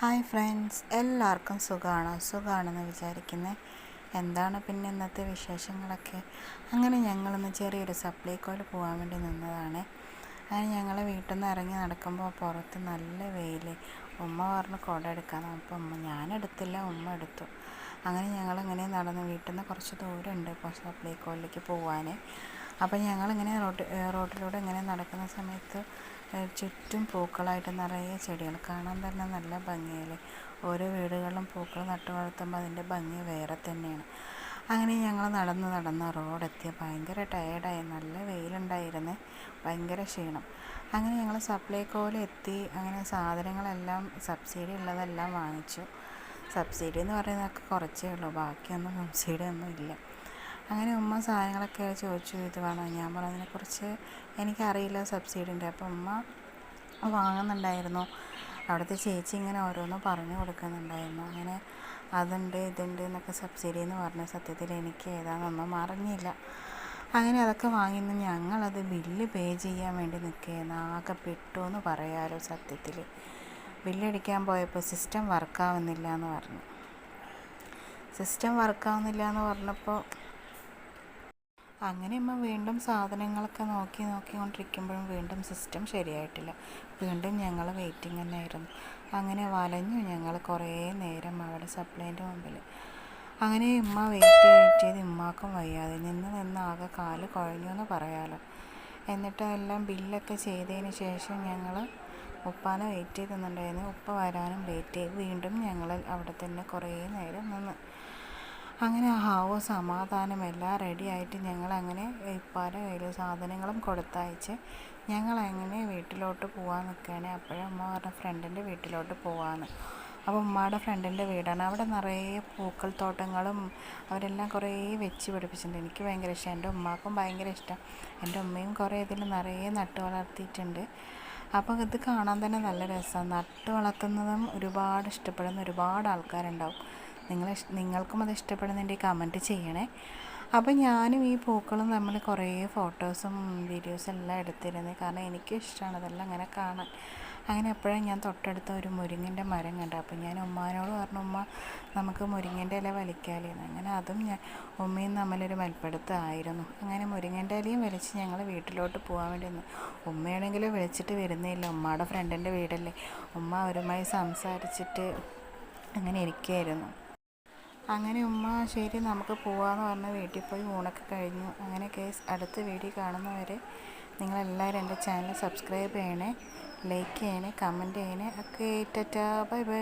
Hi friends, എല്ലാവർക്കും സുഖമാണെന്ന് വിചാരിക്കുന്നത്. എന്താണ് പിന്നെ ഇന്നത്തെ വിശേഷങ്ങളൊക്കെ? അങ്ങനെ ഞങ്ങളൊന്ന് ചെറിയൊരു സപ്ലൈക്കോയിൽ പോകാൻ വേണ്ടി നിന്നതാണ്. അങ്ങനെ ഞങ്ങൾ വീട്ടിൽ നിന്ന് ഇറങ്ങി നടക്കുമ്പോൾ പുറത്ത് നല്ല വെയിൽ. ഉമ്മ പറഞ്ഞു കുട എടുക്കാമെന്ന്. അപ്പം ഞാനെടുത്തില്ല, ഉമ്മ എടുത്തു. അങ്ങനെ ഞങ്ങളിങ്ങനെ നടന്ന് വീട്ടിൽ നിന്ന് കുറച്ച് ദൂരമുണ്ട് ഇപ്പോൾ സപ്ലൈക്കോയിലേക്ക് പോകാൻ. അപ്പം ഞങ്ങളിങ്ങനെ റോട്ടിലൂടെ ഇങ്ങനെ നടക്കുന്ന സമയത്ത് ചുറ്റും പൂക്കളായിട്ട് നിറയെ ചെടികൾ കാണാൻ തന്നെ നല്ല ഭംഗിയല്ലേ. ഓരോ വീടുകളിലും പൂക്കൾ നട്ടു വളർത്തുമ്പോൾ അതിൻ്റെ ഭംഗി വേറെ തന്നെയാണ്. അങ്ങനെ ഞങ്ങൾ നടന്ന് റോഡെത്തി. ഭയങ്കര ടയേർഡായി, നല്ല വെയിലുണ്ടായിരുന്നു, ഭയങ്കര ക്ഷീണം. അങ്ങനെ ഞങ്ങൾ സപ്ലൈക്കോയിലെത്തി. അങ്ങനെ സാധനങ്ങളെല്ലാം സബ്സിഡി ഉള്ളതെല്ലാം വാങ്ങിച്ചു. സബ്സിഡി എന്ന് പറയുന്നതൊക്കെ കുറച്ചേ ഉള്ളൂ, ബാക്കിയൊന്നും സബ്സിഡി ഒന്നും ഇല്ല. അങ്ങനെ ഉമ്മ സാധനങ്ങളൊക്കെ ചോദിച്ചു, ഇത് വേണോ? ഞാൻ പറഞ്ഞു അതിനെക്കുറിച്ച് എനിക്കറിയില്ല, സബ്സിഡിൻ്റെ. അപ്പോൾ ഉമ്മ വാങ്ങുന്നുണ്ടായിരുന്നു. അവിടുത്തെ ചേച്ചി ഇങ്ങനെ ഓരോന്ന് പറഞ്ഞു കൊടുക്കുന്നുണ്ടായിരുന്നു. അങ്ങനെ അതുണ്ട് ഇതുണ്ട് എന്നൊക്കെ സബ്സിഡി എന്ന് പറഞ്ഞ സത്യത്തിൽ എനിക്ക് ഏതാണെന്നൊന്നും അറിഞ്ഞില്ല. അങ്ങനെ അതൊക്കെ വാങ്ങിന്ന് ഞങ്ങളത് ബില്ല് പേ ചെയ്യാൻ വേണ്ടി നിൽക്കുകയെന്ന്. ആകെ പെട്ടു എന്ന് പറയാമല്ലോ. സത്യത്തിൽ ബില്ലടിക്കാൻ പോയപ്പോൾ സിസ്റ്റം വർക്കാവുന്നില്ല എന്ന് പറഞ്ഞു. സിസ്റ്റം വർക്കാവുന്നില്ല എന്ന് പറഞ്ഞപ്പോൾ അങ്ങനെ അമ്മ വീണ്ടും സാധനങ്ങളൊക്കെ നോക്കിക്കൊണ്ടിരിക്കുമ്പോഴും വീണ്ടും സിസ്റ്റം ശരിയായിട്ടില്ല. വീണ്ടും ഞങ്ങൾ വെയിറ്റിംഗ് തന്നെയായിരുന്നു. അങ്ങനെ വലഞ്ഞു ഞങ്ങൾ കുറേ നേരം അവിടെ സപ്ലൈൻ്റെ മുമ്പിൽ. അങ്ങനെ ഉമ്മ വെയിറ്റ് ചെയ്ത് ഉമ്മാക്കും വയ്യാതെ നിന്ന് ആകെ കാല് കുഴഞ്ഞു എന്ന് പറയാമല്ലോ. എന്നിട്ട് എല്ലാം ബില്ലൊക്കെ ചെയ്തതിന് ശേഷം ഞങ്ങൾ ഉപ്പാനെ വെയിറ്റ് ചെയ്ത് നിന്നുണ്ടായിരുന്നു. ഉപ്പ വരാനും ലേറ്റ് ചെയ്ത് വീണ്ടും ഞങ്ങൾ അവിടെ തന്നെ കുറേ നേരം നിന്ന്. അങ്ങനെ സമാധാനം എല്ലാം റെഡിയായിട്ട് ഞങ്ങളങ്ങനെ ഉപ്പാൻ്റെ കയ്യിൽ സാധനങ്ങളും കൊടുത്തയച്ച് ഞങ്ങളങ്ങനെ വീട്ടിലോട്ട് പോകാൻ നിൽക്കുകയാണ്. അപ്പോഴും ഉമ്മ പറഞ്ഞ ഫ്രണ്ടിൻ്റെ വീട്ടിലോട്ട് പോകാമെന്ന്. അപ്പോൾ ഉമ്മയുടെ ഫ്രണ്ടിൻ്റെ വീടാണ്. അവിടെ നിറയെ പൂക്കൾ തോട്ടങ്ങളും അവരെല്ലാം കുറേ വെച്ച് പിടിപ്പിച്ചിട്ടുണ്ട്. എനിക്ക് ഭയങ്കര ഇഷ്ടം, എൻ്റെ ഉമ്മാക്കും ഭയങ്കര ഇഷ്ടം. എൻ്റെ ഉമ്മയും കുറേ ഇതിൽ നിറയെ നട്ട് വളർത്തിയിട്ടുണ്ട്. അപ്പോൾ ഇത് കാണാൻ തന്നെ നല്ല രസമാണ്. നട്ട് വളർത്തുന്നതും ഒരുപാട് ഇഷ്ടപ്പെടുന്ന ഒരുപാട് ആൾക്കാരുണ്ടാവും. നിങ്ങൾക്കും അത് ഇഷ്ടപ്പെടുന്നുണ്ടെങ്കിൽ കമൻറ്റ് ചെയ്യണേ. അപ്പോൾ ഞാനും ഈ പൂക്കളും നമ്മൾ കുറേ ഫോട്ടോസും വീഡിയോസും എല്ലാം എടുത്തിരുന്നത്. കാരണം എനിക്കും ഇഷ്ടമാണ് അതെല്ലാം അങ്ങനെ കാണാൻ. അങ്ങനെ എപ്പോഴും ഞാൻ തൊട്ടടുത്ത ഒരു മുരിങ്ങൻ്റെ മരം കണ്ടു. അപ്പോൾ ഞാൻ ഉമ്മാനോട് പറഞ്ഞു, ഉമ്മ നമുക്ക് മുരിങ്ങൻ്റെ ഇല വലിക്കാലേന്ന്. അങ്ങനെ അതും ഉമ്മയും തമ്മിലൊരു മൽപ്പിടുത്തമായിരുന്നു. അങ്ങനെ മുരിങ്ങൻ്റെ ഇലയും വലിച്ച് ഞങ്ങൾ വീട്ടിലോട്ട് പോകാൻ വേണ്ടി വന്നു. ഉമ്മയാണെങ്കിൽ വിളിച്ചിട്ട് വരുന്നില്ല. ഉമ്മയുടെ ഫ്രണ്ടിൻ്റെ വീടല്ലേ. ഉമ്മ അവരുമായി സംസാരിച്ചിട്ട് അങ്ങനെ ഇരിക്കുകയായിരുന്നു. അങ്ങനെ ഉമ്മ ശരി നമുക്ക് പോകാമെന്ന് പറഞ്ഞ് വീട്ടിൽ പോയി ഊണൊക്കെ കഴിഞ്ഞു. അങ്ങനെ കേസ് അടുത്ത വീഡിയോ കാണുന്നവരെ നിങ്ങളെല്ലാവരും എൻ്റെ ചാനൽ സബ്സ്ക്രൈബ് ചെയ്യണേ, ലൈക്ക് ചെയ്യണേ, കമൻറ്റ് ചെയ്യണേ. Okay, Tata, bye bye.